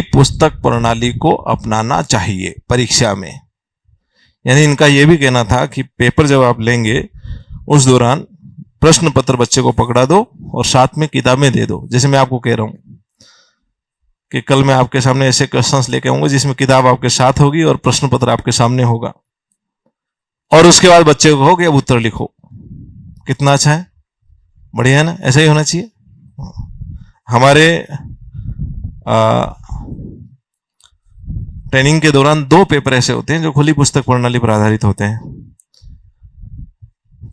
पुस्तक प्रणाली को अपनाना चाहिए परीक्षा में। यानी इनका यह भी कहना था कि पेपर जब आप लेंगे उस दौरान प्रश्न पत्र बच्चे को पकड़ा दो और साथ में किताबें दे दो। जैसे मैं आपको कह रहा हूं कि कल मैं आपके सामने ऐसे क्वेश्चंस लेके आऊंगा जिसमें किताब आपके साथ होगी और प्रश्न पत्र आपके सामने होगा, और उसके बाद बच्चे को कहो कि अब उत्तर लिखो। कितना अच्छा है, बढ़िया है ना, ऐसा ही होना चाहिए। हमारे ट्रेनिंग के दौरान 2 पेपर ऐसे होते हैं जो खुली पुस्तक प्रणाली पर आधारित होते हैं।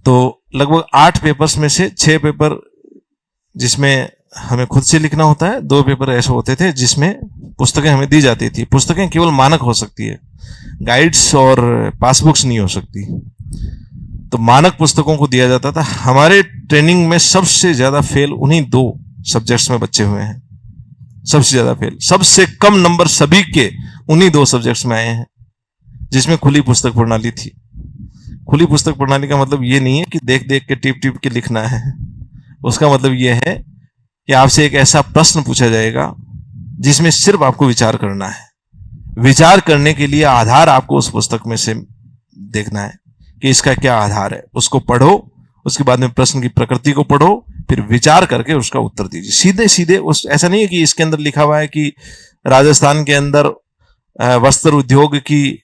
तो लगभग 8 पेपर्स में से 6 पेपर जिसमें हमें खुद से लिखना होता है, 2 पेपर ऐसे होते थे जिसमें पुस्तकें हमें दी जाती थी। पुस्तकें केवल मानक हो सकती है, गाइड्स और पासबुक्स नहीं हो सकती। तो मानक पुस्तकों को दिया जाता था। हमारे ट्रेनिंग में सबसे ज्यादा फेल उन्हीं 2 सब्जेक्ट्स में बच्चे हुए हैं, सबसे ज्यादा फेल, सबसे कम नंबर सभी के उन्हीं 2 सब्जेक्ट्स में आए हैं जिसमें खुली पुस्तक प्रणाली थी। खुली पुस्तक प्रणाली का मतलब ये नहीं है कि देख देख के टिप टिप के लिखना है। उसका मतलब ये है कि आपसे एक ऐसा प्रश्न पूछा जाएगा जिसमें सिर्फ आपको विचार करना है। विचार करने के लिए आधार आपको उस पुस्तक में से देखना है कि इसका क्या आधार है। उसको पढ़ो, उसके बाद में प्रश्न की प्रकृति को पढ़ो, फिर विचार करके उसका उत्तर दीजिए। सीधे सीधे उस ऐसा नहीं है कि इसके अंदर लिखा हुआ है कि राजस्थान के अंदर वस्त्र उद्योग की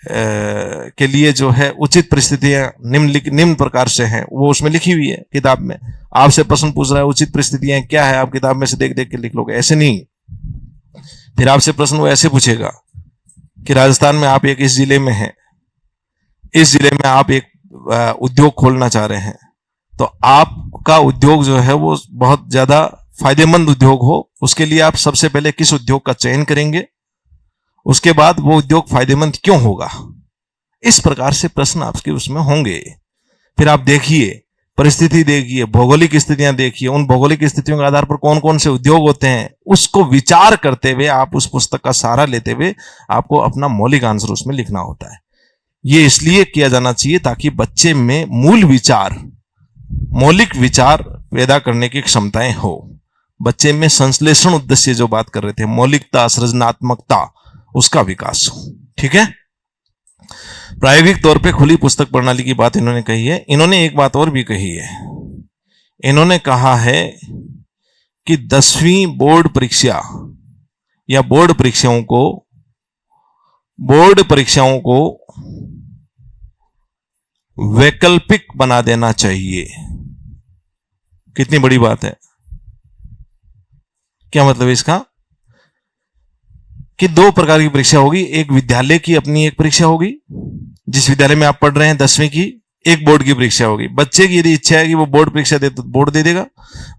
के लिए जो है उचित परिस्थितियां निम्न प्रकार से हैं, वो उसमें लिखी हुई है किताब में। आपसे प्रश्न पूछ रहा है उचित परिस्थितियां क्या है, आप किताब में से देख देख के लिख लोगे, ऐसे नहीं। फिर आपसे प्रश्न वो ऐसे पूछेगा कि राजस्थान में आप एक इस जिले में हैं, इस जिले में आप एक उद्योग खोलना चाह रहे हैं, तो आपका उद्योग जो है वो बहुत ज्यादा फायदेमंद उद्योग हो, उसके लिए आप सबसे पहले किस उद्योग का चयन करेंगे, उसके बाद वो उद्योग फायदेमंद क्यों होगा। इस प्रकार से प्रश्न आपके उसमें होंगे। फिर आप देखिए, परिस्थिति देखिए, भौगोलिक स्थितियां देखिए, उन भौगोलिक स्थितियों के आधार पर कौन कौन से उद्योग होते हैं, उसको विचार करते हुए आप उस पुस्तक का सहारा लेते हुए आपको अपना मौलिक आंसर उसमें लिखना होता है। ये इसलिए किया जाना चाहिए ताकि बच्चे में मूल विचार, मौलिक विचार पैदा करने की क्षमताएं हो। बच्चे में संश्लेषण उद्देश्य जो बात कर रहे थे, मौलिकता, सृजनात्मकता, उसका विकास हो। ठीक है। प्रायोगिक तौर पे खुली पुस्तक प्रणाली की बात इन्होंने कही है। इन्होंने एक बात और भी कही है। इन्होंने कहा है कि 10वीं बोर्ड परीक्षा या बोर्ड परीक्षाओं को वैकल्पिक बना देना चाहिए। कितनी बड़ी बात है। क्या मतलब इसका कि 2 प्रकार की परीक्षा होगी। एक विद्यालय की अपनी एक परीक्षा होगी, जिस विद्यालय में आप पढ़ रहे हैं 10वीं की, एक बोर्ड की परीक्षा होगी। बच्चे की यदि इच्छा है कि वो बोर्ड परीक्षा दे तो बोर्ड दे देगा,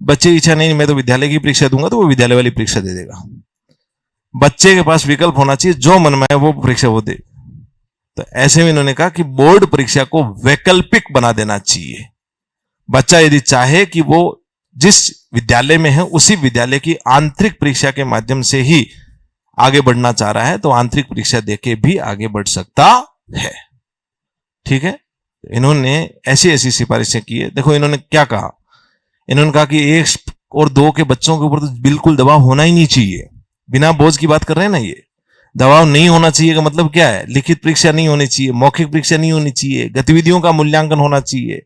बच्चे की इच्छा नहीं मैं तो विद्यालय की परीक्षा दूंगा तो वो विद्यालय वाली परीक्षा दे देगा। बच्चे के पास विकल्प होना चाहिए, जो मन में है वो परीक्षा वो दे। तो ऐसे में इन्होंने कहा कि बोर्ड परीक्षा को वैकल्पिक बना देना चाहिए। बच्चा यदि चाहे कि वो जिस विद्यालय में है उसी विद्यालय की आंतरिक परीक्षा के माध्यम से ही आगे बढ़ना चाह रहा है तो आंतरिक परीक्षा देके भी आगे बढ़ सकता है। ठीक है। इन्होंने ऐसी ऐसी सिफारिशें की है। देखो इन्होंने क्या कहा, इन्होंने कहा कि 1 और 2 के बच्चों के ऊपर तो बिल्कुल दबाव होना ही नहीं चाहिए। बिना बोझ की बात कर रहे हैं ना, ये दबाव नहीं होना चाहिए का मतलब क्या है, लिखित परीक्षा नहीं होनी चाहिए, मौखिक परीक्षा नहीं होनी चाहिए, गतिविधियों का मूल्यांकन होना चाहिए।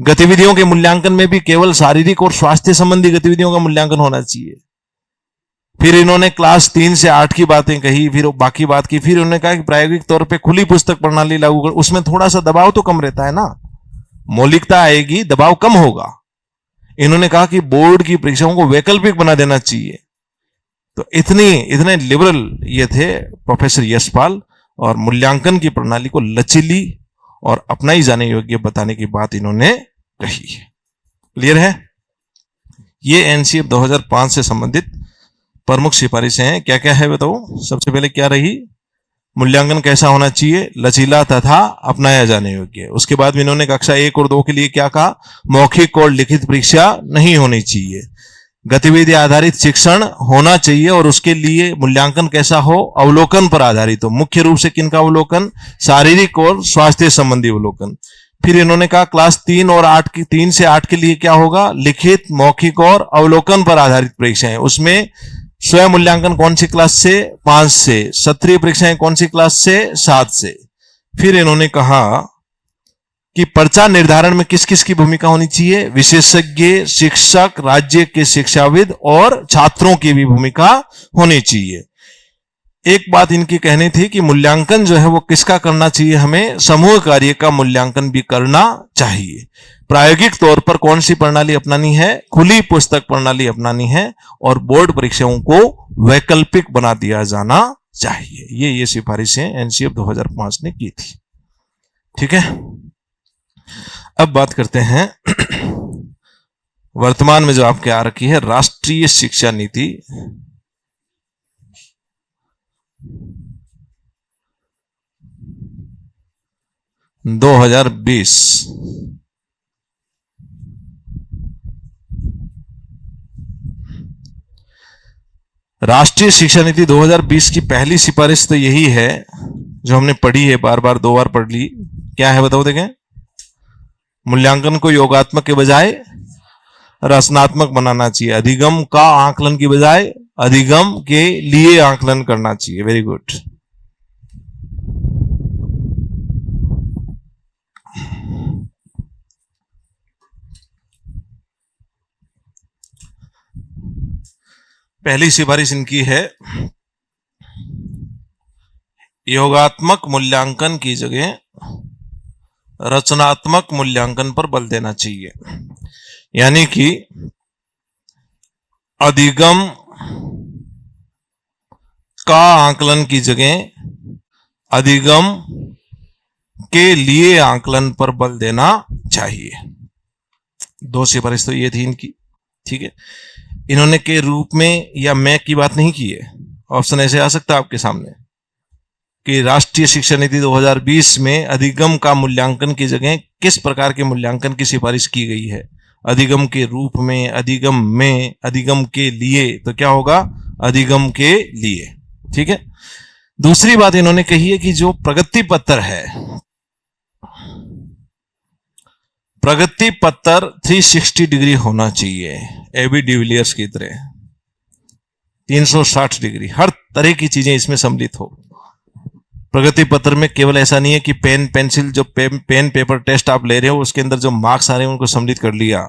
गतिविधियों के मूल्यांकन में भी केवल शारीरिक और स्वास्थ्य संबंधी गतिविधियों का मूल्यांकन होना चाहिए। फिर इन्होंने क्लास 3 से 8 की बातें कही, फिर बाकी बात की। फिर उन्होंने कहा कि प्रायोगिक तौर पे खुली पुस्तक प्रणाली लागू कर, उसमें थोड़ा सा दबाव तो कम रहता है ना, मौलिकता आएगी, दबाव कम होगा। इन्होंने कहा कि बोर्ड की परीक्षाओं को वैकल्पिक बना देना चाहिए। तो इतने लिबरल ये थे प्रोफेसर यशपाल, और मूल्यांकन की प्रणाली को लचीली और अपनाई जाने योग्य बताने की बात इन्होंने कही है। क्लियर है। ये एनसीएफ 2005 से संबंधित प्रमुख सिफारिशें हैं। क्या क्या है बताओ। सबसे पहले क्या रही, मूल्यांकन कैसा होना चाहिए, लचीला तथा अपनाया जाने योग्य। उसके बाद इन्होंने कक्षा 1 और 2 के लिए क्या कहा, मौखिक और लिखित परीक्षा नहीं होनी चाहिए, गतिविधि आधारित शिक्षण होना चाहिए और उसके लिए मूल्यांकन कैसा हो, अवलोकन पर आधारित हो। मुख्य रूप से किनका अवलोकन, शारीरिक और स्वास्थ्य संबंधी अवलोकन। फिर इन्होंने कहा क्लास 3 से 8 के लिए क्या होगा, लिखित, मौखिक और अवलोकन पर आधारित परीक्षाएं। उसमें स्वयं मूल्यांकन कौन सी क्लास से, 5 से। सत्रीय परीक्षाएं कौन सी क्लास से, 7 से। फिर इन्होंने कहा कि पर्चा निर्धारण में किस किस की भूमिका होनी चाहिए, विशेषज्ञ, शिक्षक, राज्य के शिक्षाविद और छात्रों की भी भूमिका होनी चाहिए। एक बात इनकी कहनी थी कि मूल्यांकन जो है वो किसका करना चाहिए, हमें समूह कार्य का मूल्यांकन भी करना चाहिए। प्रायोगिक तौर पर कौन सी प्रणाली अपनानी है, खुली पुस्तक प्रणाली अपनानी है, और बोर्ड परीक्षाओं को वैकल्पिक बना दिया जाना चाहिए। ये सिफारिशें एनसीएफ 2005 ने की थी। ठीक है। अब बात करते हैं वर्तमान में जो आपके आ रखी है राष्ट्रीय शिक्षा नीति 2020। राष्ट्रीय शिक्षा नीति 2020 की पहली सिफारिश तो यही है जो हमने पढ़ी है, बार बार 2 बार पढ़ ली। क्या है बताओ देखें? मूल्यांकन को योगात्मक के बजाय रचनात्मक बनाना चाहिए। अधिगम का आकलन की बजाय अधिगम के लिए आकलन करना चाहिए। Very good. पहली सिफारिश इनकी है योगात्मक मूल्यांकन की जगह रचनात्मक मूल्यांकन पर बल देना चाहिए। यानी कि अधिगम का आकलन की जगह अधिगम के लिए आकलन पर बल देना चाहिए। 2 सिफारिश तो ये थी इनकी। ठीक है, इन्होंने के रूप में या मैं की बात नहीं की है। ऑप्शन ऐसे आ सकता है आपके सामने कि राष्ट्रीय शिक्षा नीति 2020 में अधिगम का मूल्यांकन की जगह किस प्रकार के मूल्यांकन की सिफारिश की गई है? अधिगम के रूप में, अधिगम में, अधिगम के लिए। तो क्या होगा? अधिगम के लिए। ठीक है। दूसरी बात इन्होंने कही है कि जो प्रगति पत्र है, प्रगति पत्र 360 डिग्री होना चाहिए। एबी डिविलियर्स की तरह 360 डिग्री, हर तरह की चीजें इसमें सम्मिलित हो। प्रगति पत्र में केवल ऐसा नहीं है कि पेन पेंसिल, जो पेन पेपर टेस्ट आप ले रहे हो उसके अंदर जो मार्क्स आ रहे हैं उनको सम्मिलित कर लिया।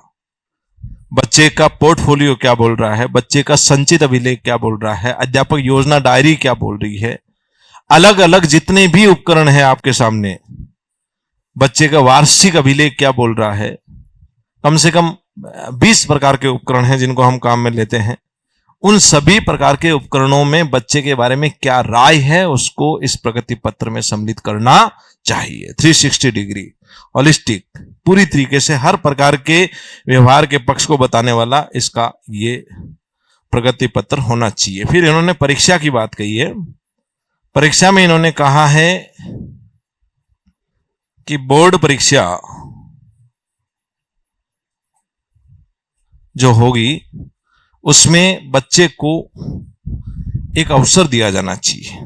बच्चे का पोर्टफोलियो क्या बोल रहा है, बच्चे का संचित अभिलेख क्या बोल रहा है, अध्यापक योजना डायरी क्या बोल रही है, अलग अलग जितने भी उपकरण हैं आपके सामने, बच्चे का वार्षिक अभिलेख क्या बोल रहा है। कम से कम 20 प्रकार के उपकरण हैं जिनको हम काम में लेते हैं। उन सभी प्रकार के उपकरणों में बच्चे के बारे में क्या राय है उसको इस प्रगति पत्र में सम्मिलित करना चाहिए। 360 डिग्री होलिस्टिक, पूरी तरीके से हर प्रकार के व्यवहार के पक्ष को बताने वाला इसका ये प्रगति पत्र होना चाहिए। फिर इन्होंने परीक्षा की बात कही है। परीक्षा में इन्होंने कहा है कि बोर्ड परीक्षा जो होगी उसमें बच्चे को एक अवसर दिया जाना चाहिए।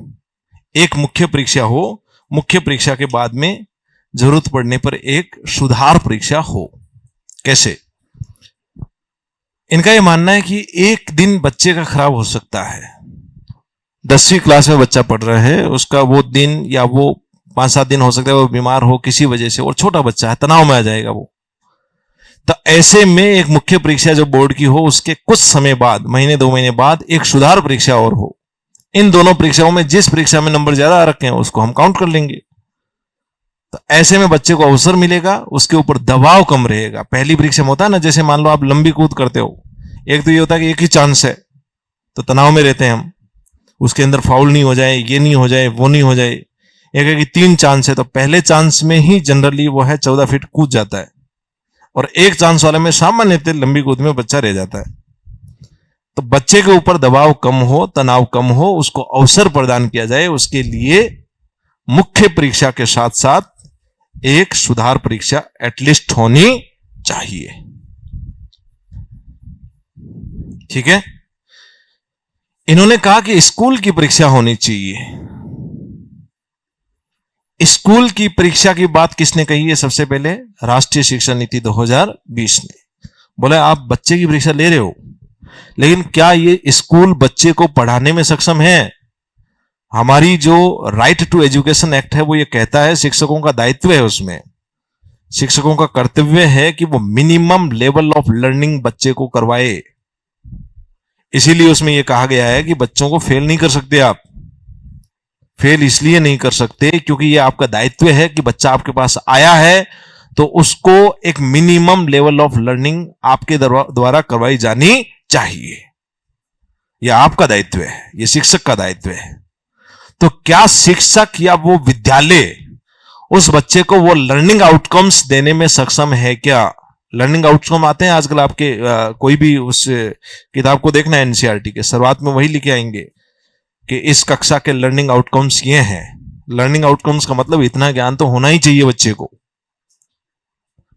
एक मुख्य परीक्षा हो, मुख्य परीक्षा के बाद में जरूरत पड़ने पर एक सुधार परीक्षा हो। कैसे? इनका यह मानना है कि एक दिन बच्चे का खराब हो सकता है। 10वीं क्लास में बच्चा पढ़ रहा है, उसका वो दिन या वो 5-7 दिन हो सकता है वो बीमार हो किसी वजह से, और छोटा बच्चा है, तनाव में आ जाएगा वो। तो ऐसे में एक मुख्य परीक्षा जो बोर्ड की हो उसके कुछ समय बाद, महीने 2 महीने बाद एक सुधार परीक्षा और हो। इन दोनों परीक्षाओं में जिस परीक्षा में नंबर ज्यादा आ रखे हैं उसको हम काउंट कर लेंगे। तो ऐसे में बच्चे को अवसर मिलेगा, उसके ऊपर दबाव कम रहेगा। पहली परीक्षा में होता है ना, जैसे मान लो आप लंबी कूद करते हो, एक तो ये होता है कि एक ही चांस है, तो तनाव में रहते हैं हम, उसके अंदर फाउल नहीं हो जाए, ये नहीं हो जाए, वो नहीं हो जाए। एक है कि 3 चांस है, तो पहले चांस में ही जनरली वो है 14 फीट कूद जाता है, और एक चांस वाले में सामान्यतः लंबी कूद में बच्चा रह जाता है। तो बच्चे के ऊपर दबाव कम हो, तनाव कम हो, उसको अवसर प्रदान किया जाए, उसके लिए मुख्य परीक्षा के साथ साथ एक सुधार परीक्षा एटलीस्ट होनी चाहिए। ठीक है। इन्होंने कहा कि स्कूल की परीक्षा होनी चाहिए। स्कूल की परीक्षा की बात किसने कही है? सबसे पहले राष्ट्रीय शिक्षा नीति 2020 ने बोला आप बच्चे की परीक्षा ले रहे हो, लेकिन क्या ये स्कूल बच्चे को पढ़ाने में सक्षम है? हमारी जो राइट टू एजुकेशन एक्ट है वो ये कहता है शिक्षकों का दायित्व है, उसमें शिक्षकों का कर्तव्य है कि वो मिनिमम लेवल ऑफ लर्निंग बच्चे को करवाए। इसीलिए उसमें यह कहा गया है कि बच्चों को फेल नहीं कर सकते आप। फेल इसलिए नहीं कर सकते क्योंकि ये आपका दायित्व है कि बच्चा आपके पास आया है तो उसको एक मिनिमम लेवल ऑफ लर्निंग आपके द्वारा करवाई जानी चाहिए। यह आपका दायित्व है, यह शिक्षक का दायित्व है। तो क्या शिक्षक या वो विद्यालय उस बच्चे को वो लर्निंग आउटकम्स देने में सक्षम है क्या। लर्निंग आउटकम आते हैं आजकल आपके कोई भी उस किताब को देखना है, एनसीईआरटी के शुरुआत में वही लिखे आएंगे कि इस कक्षा के लर्निंग आउटकम्स ये हैं। लर्निंग आउटकम्स का मतलब इतना ज्ञान तो होना ही चाहिए बच्चे को।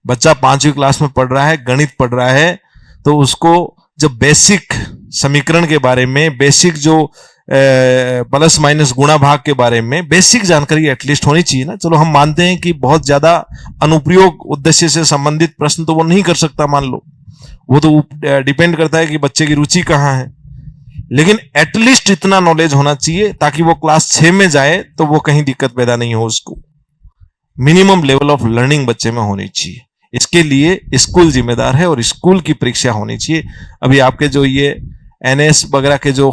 बच्चा 5वीं क्लास में पढ़ रहा है, गणित पढ़ रहा है, तो उसको जब बेसिक समीकरण के बारे में, बेसिक जो प्लस माइनस गुणा भाग के बारे में बेसिक जानकारी एटलीस्ट होनी चाहिए ना। चलो हम मानते हैं कि बहुत ज्यादा अनुप्रयोग उद्देश्य से संबंधित प्रश्न तो वो नहीं कर सकता, मान लो, वो तो डिपेंड करता है कि बच्चे की रुचि कहाँ है, लेकिन एटलीस्ट इतना नॉलेज होना चाहिए ताकि वो क्लास 6 में जाए तो वो कहीं दिक्कत पैदा नहीं हो उसको। मिनिमम लेवल ऑफ लर्निंग बच्चे में होनी चाहिए। इसके लिए स्कूल जिम्मेदार है और स्कूल की परीक्षा होनी चाहिए। अभी आपके जो ये एनएस वगैरह के जो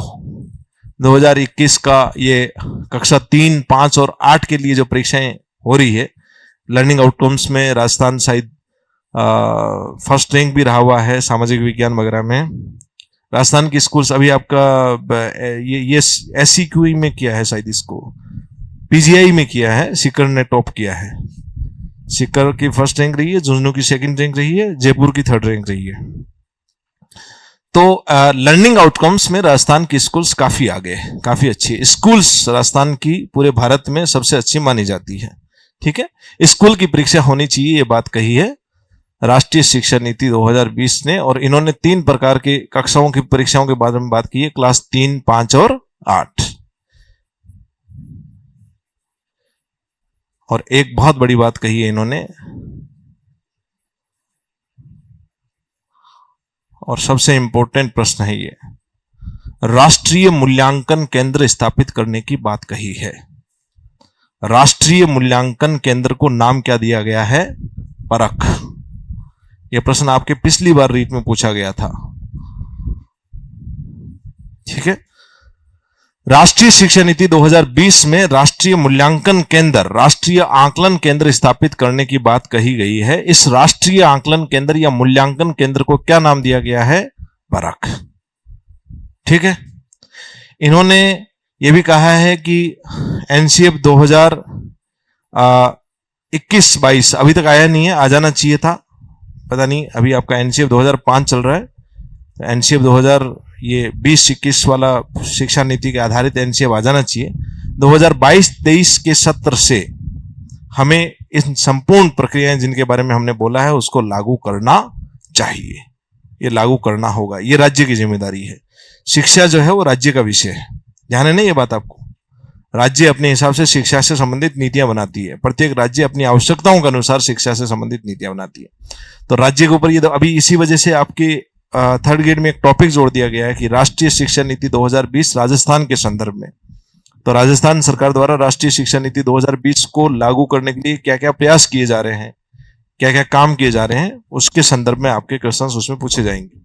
2021 का ये कक्षा 3, 5 और 8 के लिए जो परीक्षाएं हो रही है, लर्निंग आउटकम्स में राजस्थान शायद फर्स्ट रैंक भी रहा हुआ है सामाजिक विज्ञान वगैरह में। राजस्थान की स्कूल्स अभी आपका ये SCQE में किया है, शायद इसको PGI में किया है, सीकर ने टॉप किया है। सीकर की फर्स्ट रैंक रही है, झुंझुनू की सेकंड रैंक रही है, जयपुर की थर्ड रैंक रही है। तो लर्निंग आउटकम्स में राजस्थान की स्कूल्स काफी आगे है, काफी अच्छी स्कूल्स राजस्थान की पूरे भारत में सबसे अच्छी मानी जाती है। ठीक है, स्कूल की परीक्षा होनी चाहिए, ये बात कही है राष्ट्रीय शिक्षा नीति 2020 ने। और इन्होंने 3 प्रकार की कक्षाओं की परीक्षाओं के बारे में बात की है, क्लास 3, 5 और 8। और एक बहुत बड़ी बात कही है इन्होंने, और सबसे इंपॉर्टेंट प्रश्न है ये, राष्ट्रीय मूल्यांकन केंद्र स्थापित करने की बात कही है। राष्ट्रीय मूल्यांकन केंद्र को नाम क्या दिया गया है? परख। यह प्रश्न आपके पिछली बार रीट में पूछा गया था। ठीक है, राष्ट्रीय शिक्षा नीति 2020 में राष्ट्रीय मूल्यांकन केंद्र, राष्ट्रीय आकलन केंद्र स्थापित करने की बात कही गई है। इस राष्ट्रीय आकलन केंद्र या मूल्यांकन केंद्र को क्या नाम दिया गया है? परख। ठीक है, इन्होंने यह भी कहा है कि एनसीएफ 2021-22 अभी तक आया नहीं है, आ जाना चाहिए था, पता नहीं, अभी आपका एनसीएफ 2005 चल रहा है, एनसीएफ 2020-21 वाला शिक्षा नीति के आधारित एनसीएफ आ जाना चाहिए। 2022-23 के सत्र से हमें इन संपूर्ण प्रक्रियाएं जिनके बारे में हमने बोला है उसको लागू करना चाहिए। ये लागू करना होगा, ये राज्य की जिम्मेदारी है। शिक्षा जो है वो राज्य का विषय है, ध्यान है ना ये बात आपको। राज्य अपने हिसाब से शिक्षा से संबंधित नीतियां बनाती है, प्रत्येक राज्य अपनी आवश्यकताओं के अनुसार शिक्षा से संबंधित नीतियां बनाती है। तो राज्य के ऊपर ये अभी इसी वजह से आपके थर्ड ग्रेड में एक टॉपिक जोड़ दिया गया है कि राष्ट्रीय शिक्षा नीति 2020 राजस्थान के संदर्भ में। तो राजस्थान सरकार द्वारा राष्ट्रीय शिक्षा नीति 2020 को लागू करने के लिए क्या क्या प्रयास किए जा रहे हैं, क्या क्या काम किए जा रहे हैं, उसके संदर्भ में आपके क्वेश्चंस उसमें पूछे जाएंगे।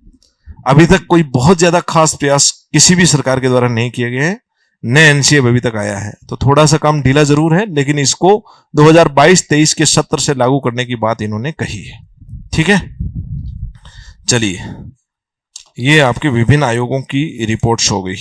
अभी तक कोई बहुत ज्यादा खास प्रयास किसी भी सरकार के द्वारा नहीं किए गए हैं, न एनसीएफ अभी तक आया है, तो थोड़ा सा काम ढीला जरूर है, लेकिन इसको 2022-23 के सत्र से लागू करने की बात इन्होंने कही है। ठीक है, चलिए, ये आपके विभिन्न आयोगों की रिपोर्ट्स हो गई।